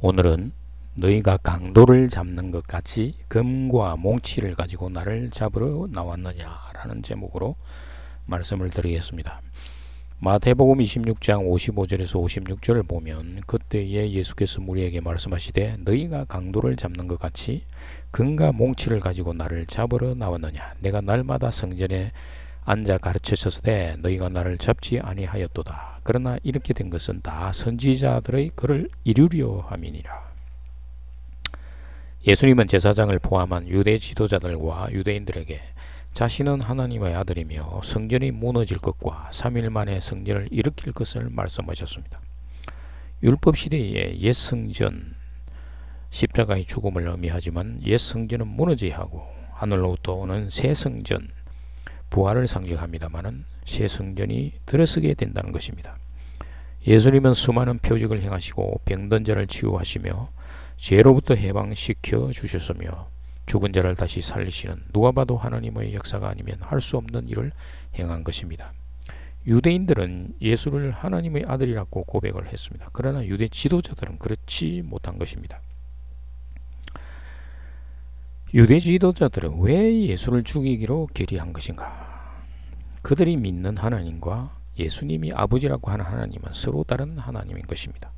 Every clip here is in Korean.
오늘은 너희가 강도를 잡는 것 같이 금과 몽치를 가지고 나를 잡으러 나왔느냐 라는 제목으로 말씀을 드리겠습니다. 마태복음 26장 55절에서 56절을 보면 그때에 예수께서 무리에게 말씀하시되 너희가 강도를 잡는 것 같이 금과 몽치를 가지고 나를 잡으러 나왔느냐. 내가 날마다 성전에 앉아 가르치셨으되 너희가 나를 잡지 아니하였도다. 그러나 이렇게 된 것은 다 선지자들의 글을 이루려 함이니라. 예수님은 제사장을 포함한 유대 지도자들과 유대인들에게 자신은 하나님의 아들이며 성전이 무너질 것과 3일 만에 성전을 일으킬 것을 말씀하셨습니다. 율법 시대의 옛 성전, 십자가의 죽음을 의미하지만 옛 성전은 무너져야 하고 하늘로부터 오는 새 성전, 부활을 상징합니다마는 새 성전이 들어서게 된다는 것입니다. 예수님은 수많은 표적을 행하시고 병든 자를 치유하시며 죄로부터 해방시켜 주셨으며 죽은 자를 다시 살리시는 누가 봐도 하나님의 역사가 아니면 할 수 없는 일을 행한 것입니다. 유대인들은 예수를 하나님의 아들이라고 고백을 했습니다. 그러나 유대 지도자들은 그렇지 못한 것입니다. 유대 지도자들은 왜 예수를 죽이기로 결의한 것인가? 그들이 믿는 하나님과 예수님이 아버지라고 하는 하나님은 서로 다른 하나님인 것입니다.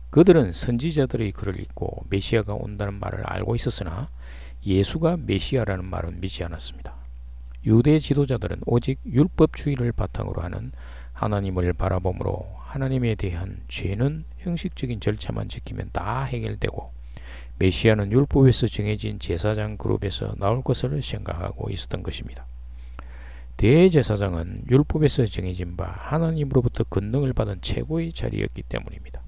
그들은 선지자들의 글을 읽고 메시아가 온다는 말을 알고 있었으나 예수가 메시아라는 말은 믿지 않았습니다. 유대 지도자들은 오직 율법주의를 바탕으로 하는 하나님을 바라보므로 하나님에 대한 죄는 형식적인 절차만 지키면 다 해결되고 메시아는 율법에서 정해진 제사장 그룹에서 나올 것을 생각하고 있었던 것입니다. 대제사장은 율법에서 정해진 바 하나님으로부터 권능을 받은 최고의 자리였기 때문입니다.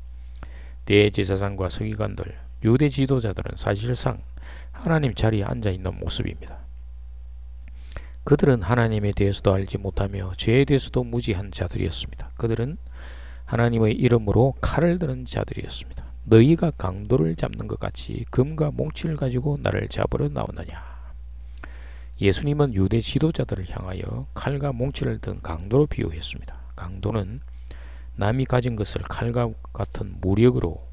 대제사장과 서기관들, 유대 지도자들은 사실상 하나님 자리에 앉아있는 모습입니다. 그들은 하나님에 대해서도 알지 못하며 죄에 대해서도 무지한 자들이었습니다. 그들은 하나님의 이름으로 칼을 드는 자들이었습니다. 너희가 강도를 잡는 것 같이 금과 몽치를 가지고 나를 잡으러 나오느냐. 예수님은 유대 지도자들을 향하여 칼과 몽치를 든 강도로 비유했습니다. 강도는 남이 가진 것을 칼과 같은 무력으로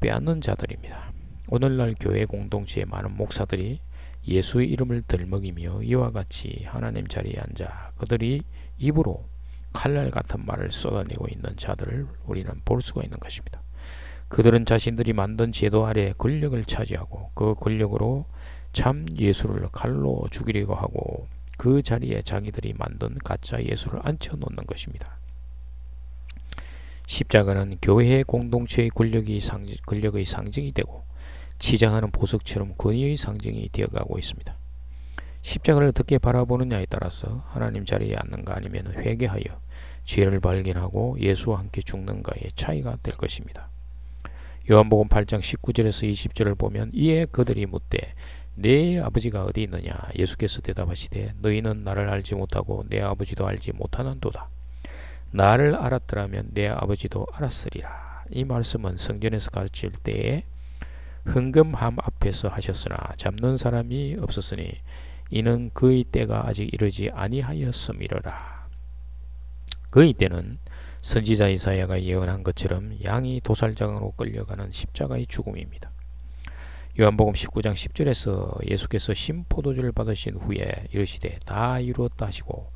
빼앗는 자들입니다. 오늘날 교회 공동체의 많은 목사들이 예수의 이름을 들먹이며 이와 같이 하나님 자리에 앉아 그들이 입으로 칼날 같은 말을 쏟아내고 있는 자들을 우리는 볼 수가 있는 것입니다. 그들은 자신들이 만든 제도 아래 권력을 차지하고 그 권력으로 참 예수를 칼로 죽이려고 하고 그 자리에 자기들이 만든 가짜 예수를 앉혀놓는 것입니다. 십자가는 교회의 공동체의 권력의 상징이 되고 치장하는 보석처럼 권위의 상징이 되어가고 있습니다. 십자가를 어떻게 바라보느냐에 따라서 하나님 자리에 앉는가 아니면 회개하여 죄를 발견하고 예수와 함께 죽는가의 차이가 될 것입니다. 요한복음 8장 19절에서 20절을 보면 이에 그들이 묻되 내 아버지가 어디 있느냐? 예수께서 대답하시되 너희는 나를 알지 못하고 내 아버지도 알지 못하는도다. 나를 알았더라면 내 아버지도 알았으리라. 이 말씀은 성전에서 가르칠 때에 헌금함 앞에서 하셨으나 잡는 사람이 없었으니 이는 그의 때가 아직 이르지 아니하였음이로라. 그의 때는 선지자 이사야가 예언한 것처럼 양이 도살장으로 끌려가는 십자가의 죽음입니다. 요한복음 19장 10절에서 예수께서 신포도주를 받으신 후에 이르시되 다 이루었다 하시고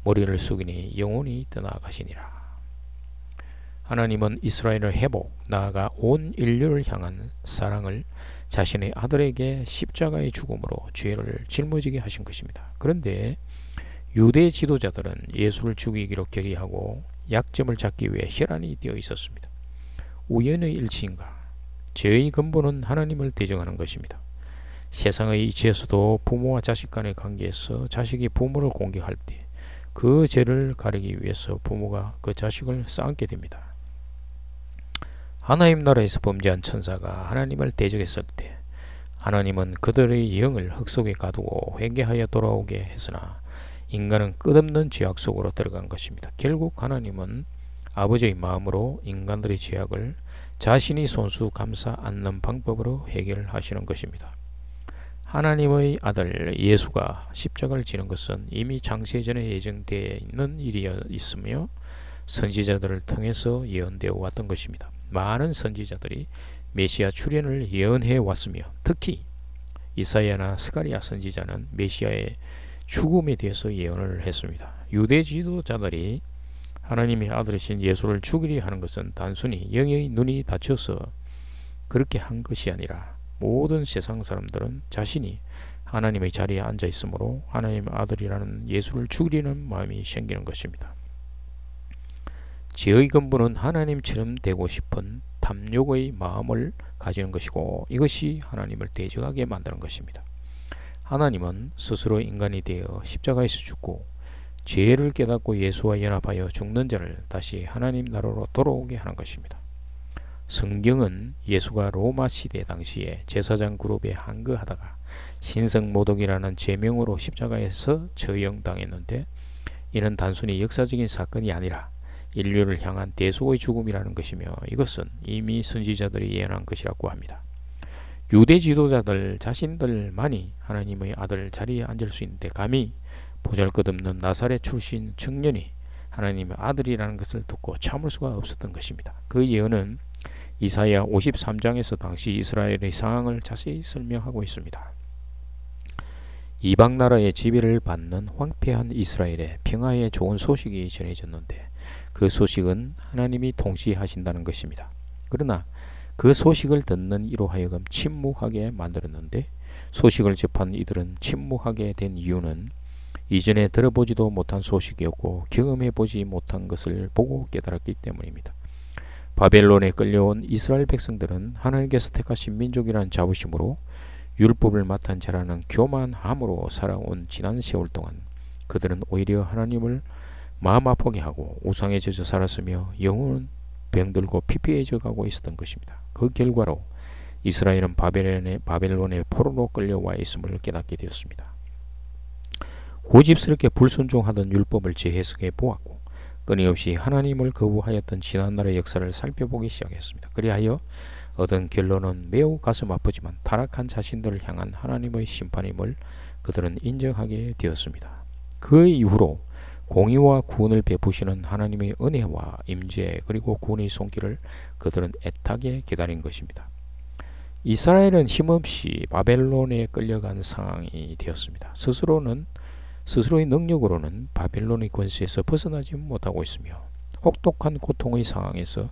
머리를 숙이니 영혼이 떠나가시니라. 하나님은 이스라엘을 회복, 나아가 온 인류를 향한 사랑을 자신의 아들에게 십자가의 죽음으로 죄를 짊어지게 하신 것입니다. 그런데 유대 지도자들은 예수를 죽이기로 결의하고 약점을 잡기 위해 혈안이 되어 있었습니다. 우연의 일치인가? 죄의 근본은 하나님을 대적하는 것입니다. 세상의 이치에서도 부모와 자식 간의 관계에서 자식이 부모를 공격할 때 그 죄를 가리기 위해서 부모가 그 자식을 쌓게 됩니다. 하나님 나라에서 범죄한 천사가 하나님을 대적했을 때 하나님은 그들의 영을 흙 속에 가두고 회개하여 돌아오게 했으나 인간은 끝없는 죄악 속으로 들어간 것입니다. 결국 하나님은 아버지의 마음으로 인간들의 죄악을 자신이 손수 감싸 안는 방법으로 해결하시는 것입니다. 하나님의 아들 예수가 십자가를 지는 것은 이미 창세전에 예정되어 있는 일이었으며 선지자들을 통해서 예언되어 왔던 것입니다. 많은 선지자들이 메시아 출현을 예언해 왔으며 특히 이사야나 스가랴 선지자는 메시아의 죽음에 대해서 예언을 했습니다. 유대 지도자들이 하나님의 아들이신 예수를 죽이려 하는 것은 단순히 영의 눈이 닫혀서 그렇게 한 것이 아니라 모든 세상 사람들은 자신이 하나님의 자리에 앉아 있으므로 하나님의 아들이라는 예수를 죽이려는 마음이 생기는 것입니다. 죄의 근본은 하나님처럼 되고 싶은 탐욕의 마음을 가지는 것이고 이것이 하나님을 대적하게 만드는 것입니다. 하나님은 스스로 인간이 되어 십자가에서 죽고 죄를 깨닫고 예수와 연합하여 죽는 자를 다시 하나님 나라로 돌아오게 하는 것입니다. 성경은 예수가 로마 시대 당시에 제사장 그룹에 항거하다가 신성모독이라는 제명으로 십자가에서 처형당했는데 이는 단순히 역사적인 사건이 아니라 인류를 향한 대속의 죽음이라는 것이며 이것은 이미 선지자들이 예언한 것이라고 합니다. 유대 지도자들 자신들만이 하나님의 아들 자리에 앉을 수 있는데 감히 보잘것없는 나사렛 출신 청년이 하나님의 아들이라는 것을 듣고 참을 수가 없었던 것입니다. 그 예언은 이사야 53장에서 당시 이스라엘의 상황을 자세히 설명하고 있습니다. 이방 나라의 지배를 받는 황폐한 이스라엘에 평화의 좋은 소식이 전해졌는데 그 소식은 하나님이 통치하신다는 것입니다. 그러나 그 소식을 듣는 이로 하여금 침묵하게 만들었는데 소식을 접한 이들은 침묵하게 된 이유는 이전에 들어보지도 못한 소식이었고 경험해보지 못한 것을 보고 깨달았기 때문입니다. 바벨론에 끌려온 이스라엘 백성들은 하나님께서 택하신 민족이라는 자부심으로 율법을 맡은 자라는 교만함으로 살아온 지난 세월 동안 그들은 오히려 하나님을 마음 아프게 하고 우상에 젖어 살았으며 영혼은 병들고 피폐해져 가고 있었던 것입니다. 그 결과로 이스라엘은 바벨론의 포로로 끌려와 있음을 깨닫게 되었습니다. 고집스럽게 불순종하던 율법을 재해석해 보았고 끊임없이 하나님을 거부하였던 지난날의 역사를 살펴보기 시작했습니다. 그리하여 얻은 결론은 매우 가슴 아프지만 타락한 자신들을 향한 하나님의 심판임을 그들은 인정하게 되었습니다. 그 이후로 공의와 구원을 베푸시는 하나님의 은혜와 임재 그리고 구원의 손길을 그들은 애타게 기다린 것입니다. 이스라엘은 힘없이 바벨론에 끌려간 상황이 되었습니다. 스스로의 능력으로는 바벨론의 권세에서 벗어나지 못하고 있으며 혹독한 고통의 상황에서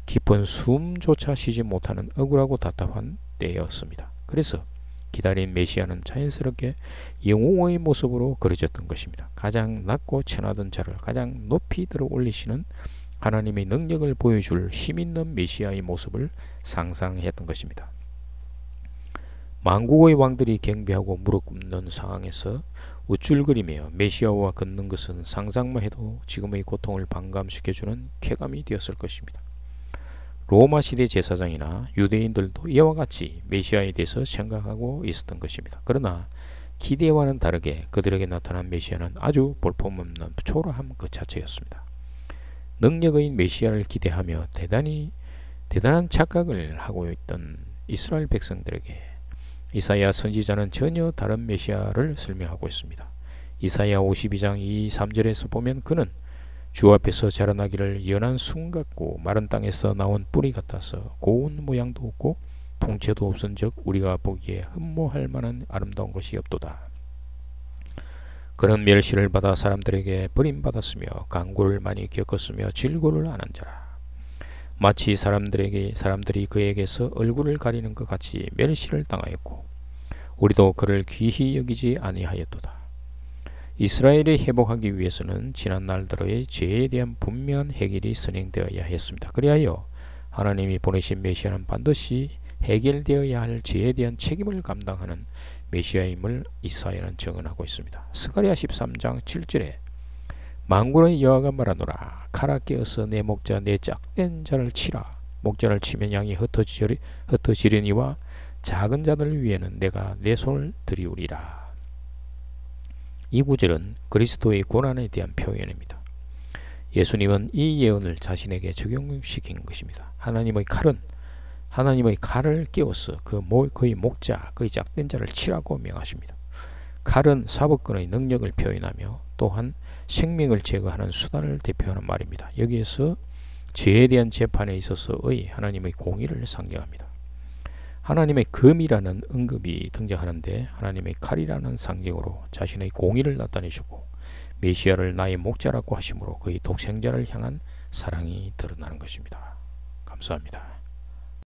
깊은 숨조차 쉬지 못하는 억울하고 답답한 때였습니다. 그래서 기다린 메시아는 자연스럽게 영웅의 모습으로 그려졌던 것입니다. 가장 낮고 천하던 자를 가장 높이 들어 올리시는 하나님의 능력을 보여줄 힘있는 메시아의 모습을 상상했던 것입니다. 만국의 왕들이 경배하고 무릎 꿇는 상황에서 우쭐거리며 메시아와 걷는 것은 상상만 해도 지금의 고통을 반감시켜주는 쾌감이 되었을 것입니다. 로마 시대 제사장이나 유대인들도 이와 같이 메시아에 대해서 생각하고 있었던 것입니다. 그러나 기대와는 다르게 그들에게 나타난 메시아는 아주 볼품없는 초라함 그 자체였습니다. 능력의 메시아를 기대하며 대단한 착각을 하고 있던 이스라엘 백성들에게 이사야 선지자는 전혀 다른 메시아를 설명하고 있습니다. 이사야 52장 2, 3절에서 보면 그는 주 앞에서 자라나기를 연한 순 같고 마른 땅에서 나온 뿌리 같아서 고운 모양도 없고 풍채도 없은즉 우리가 보기에 흠모할 만한 아름다운 것이 없도다. 그는 멸시를 받아 사람들에게 버림받았으며 강구를 많이 겪었으며 질고를 안한 자라. 마치 사람들이 그에게서 얼굴을 가리는 것 같이 멸시를 당하였고 우리도 그를 귀히 여기지 아니하였도다. 이스라엘이 회복하기 위해서는 지난 날들의 죄에 대한 분명한 해결이 선행되어야 했습니다. 그리하여 하나님이 보내신 메시아는 반드시 해결되어야 할 죄에 대한 책임을 감당하는 메시아임을 이사야는 증언하고 있습니다. 스가랴 13장 7절에 만군의 여호와가 말하노라 칼아 깨어서 내 목자 내 짝된 자를 치라. 목자를 치면 양이 흩어지려니와 작은 자들 위에는 내가 내 손을 들이우리라. 이 구절은 그리스도의 고난에 대한 표현입니다. 예수님은 이 예언을 자신에게 적용시킨 것입니다. 하나님의 칼을 깨워서 그의 목자, 그의 짝된 자를 치라고 명하십니다. 칼은 사법권의 능력을 표현하며 또한 생명을 제거하는 수단을 대표하는 말입니다. 여기에서 죄에 대한 재판에 있어서의 하나님의 공의를 상징합니다. 하나님의 검이라는 언급이 등장하는데 하나님의 칼이라는 상징으로 자신의 공의를 나타내시고 메시아를 나의 목자라고 하심으로 그의 독생자를 향한 사랑이 드러나는 것입니다. 감사합니다.